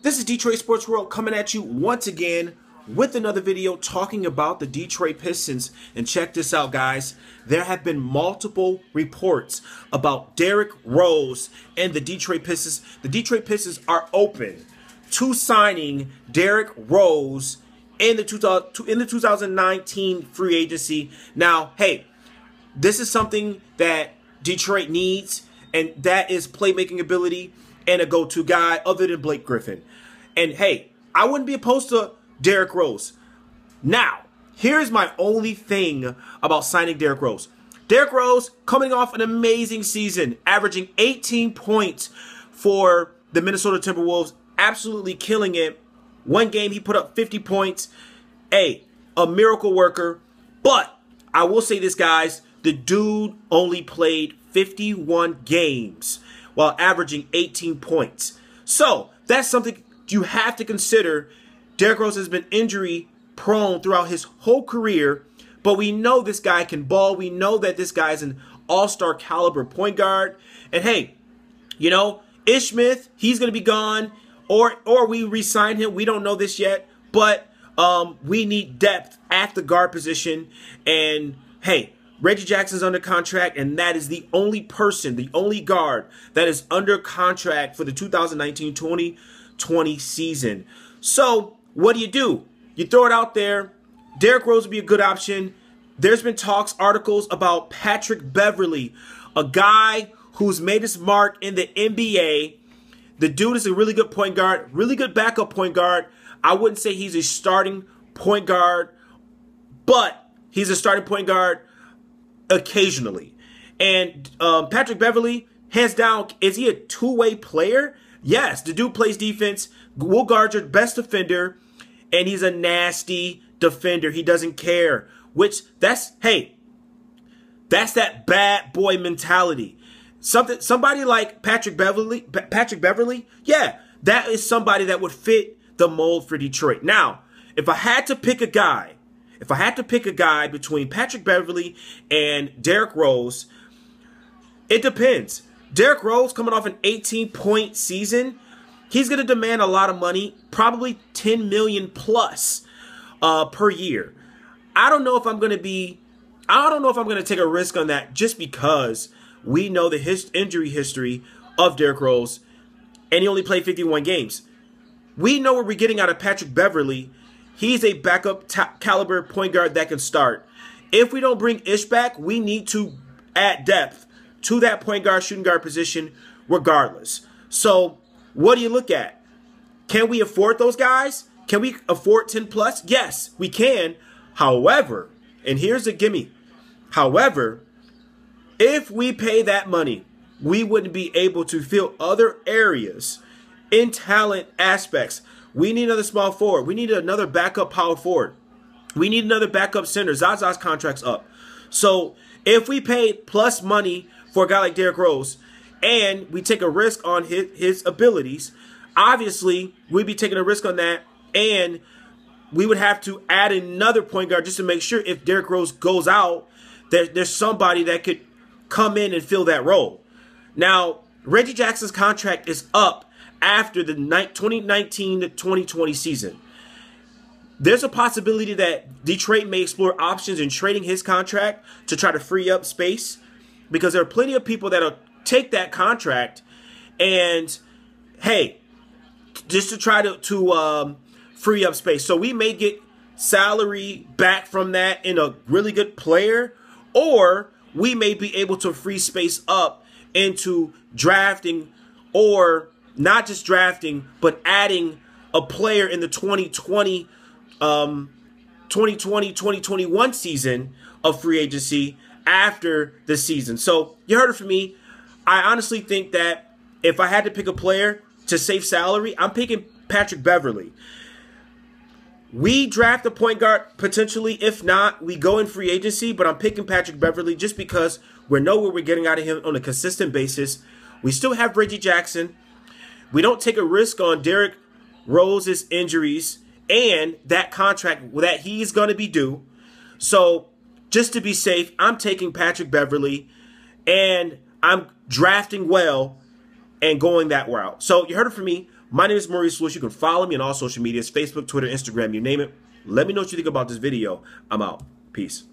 This is Detroit Sports World coming at you once again with another video talking about the Detroit Pistons. And check this out, guys. There have been multiple reports about Derrick Rose and the Detroit Pistons. The Detroit Pistons are open to signing Derrick Rose in the 2019 free agency. Now, hey, this is something that Detroit needs, and that is playmaking ability and a go-to guy other than Blake Griffin. And hey, I wouldn't be opposed to Derrick Rose. Now, here's my only thing about signing Derrick Rose. Derrick Rose coming off an amazing season, averaging 18 points for the Minnesota Timberwolves, absolutely killing it. One game he put up 50 points. Hey, a miracle worker. But I will say this, guys, the dude only played 51 games while averaging 18 points. So that's something you have to consider. Derrick Rose has been injury prone throughout his whole career, but we know this guy can ball. We know that this guy is an all-star caliber point guard. And hey, you know, Ish Smith, he's going to be gone, or we re-sign him. We don't know this yet, but we need depth at the guard position. And hey, Reggie Jackson's under contract, and that is the only person, the only guard that is under contract for the 2019-2020 season. So what do? You throw it out there. Derrick Rose would be a good option. There's been talks, articles about Patrick Beverley, a guy who's made his mark in the NBA. The dude is a really good point guard, really good backup point guard. I wouldn't say he's a starting point guard, but he's a starting point guard occasionally. And Patrick Beverley, hands down, is he a two-way player? Yes, the dude plays defense, will guard your best defender, and he's a nasty defender. He doesn't care, which that's that bad boy mentality. Somebody like Patrick Beverley, yeah, that is somebody that would fit the mold for Detroit. Now, if I had to pick a guy between Patrick Beverley and Derrick Rose, it depends. Derrick Rose coming off an 18-point season, he's going to demand a lot of money, probably $10 million plus per year. I don't know if I'm going to take a risk on that, just because we know the injury history of Derrick Rose, and he only played 51 games. We know what we're getting out of Patrick Beverley. He's a backup caliber point guard that can start. If we don't bring Ish back, we need to add depth to that point guard, shooting guard position regardless. So what do you look at? Can we afford those guys? Can we afford 10 plus? Yes, we can. However, and here's the gimme. However, if we pay that money, we wouldn't be able to fill other areas in talent aspects. We need another small forward. We need another backup power forward. We need another backup center. Zaza's contract's up. So if we pay plus money for a guy like Derrick Rose and we take a risk on his abilities, obviously we'd be taking a risk on that, and we would have to add another point guard just to make sure if Derrick Rose goes out, there's somebody that could come in and fill that role. Now, Reggie Jackson's contract is up after the 2019 to 2020 season. There's a possibility that Detroit may explore options in trading his contract to try to free up space, because there are plenty of people that'll take that contract and, hey, just to try to free up space. So we may get salary back from that in a really good player, or we may be able to free space up into drafting, or not just drafting, but adding a player in the 2020-2021 season of free agency after the season. So you heard it from me. I honestly think that if I had to pick a player to save salary, I'm picking Patrick Beverley. We draft a point guard potentially. If not, we go in free agency, but I'm picking Patrick Beverley just because we know what we're getting out of him on a consistent basis. We still have Reggie Jackson. We don't take a risk on Derrick Rose's injuries and that contract that he's going to be due. So just to be safe, I'm taking Patrick Beverley, and I'm drafting well and going that route. So you heard it from me. My name is Maurice Lewis. You can follow me on all social medias, Facebook, Twitter, Instagram, you name it. Let me know what you think about this video. I'm out. Peace.